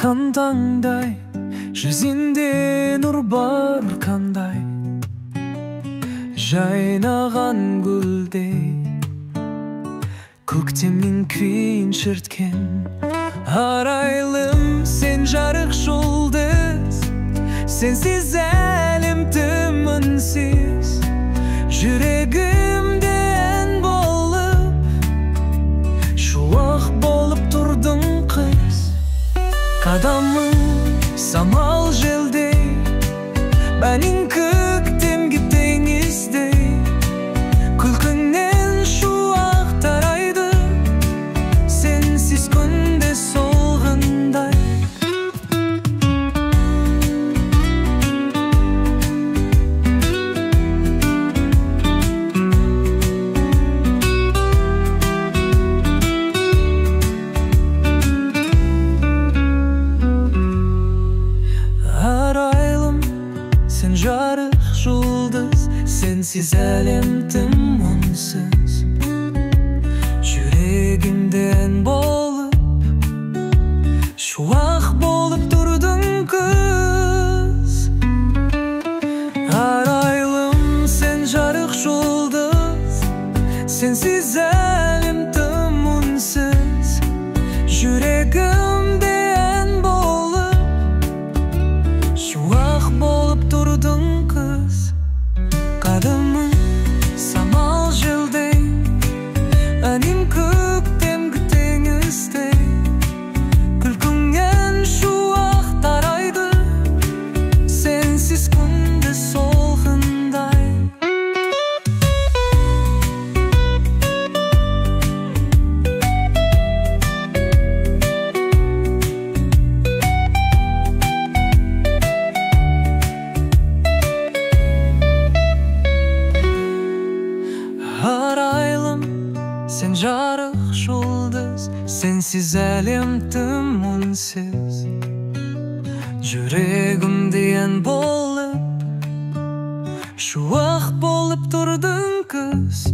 Атқан таңдай, жүзінде нұр бар қандай, жайнаған гүлдей, көктемнің күйін шерткен. Арайлым, сен жарық жұлдыз, сенсіз әлем тым үнсіз. Жүрегімде ән болып, шуақ болып тұрдың қыз. Қадамың самал желдей, бәнің көктемге теңіздей. Күлкіңнен шуақ тарайды, сенсіз күнде солғандай. Арайлым, сен жарық жұлдыз, сенсіз әлем тым үнсіз. Жүрегімде ән болып, шуақ болып тұрдың күз. Арайлым, сен жарық жұлдыз, сенсіз әлем тым үнсіз. Жүрегімде ән болып, шуақ болып тұрдың күз. Қадамың самал желдей, әнің көктемгі теңіздей. Күлкіңнен шуақ тарайды, сенсіз күнде солғандай. Арайлым, сен жарық жұлдыз, сенсіз әлем тым үнсіз. Жүрегімде ән болып, шуақ болып тұрдың күз.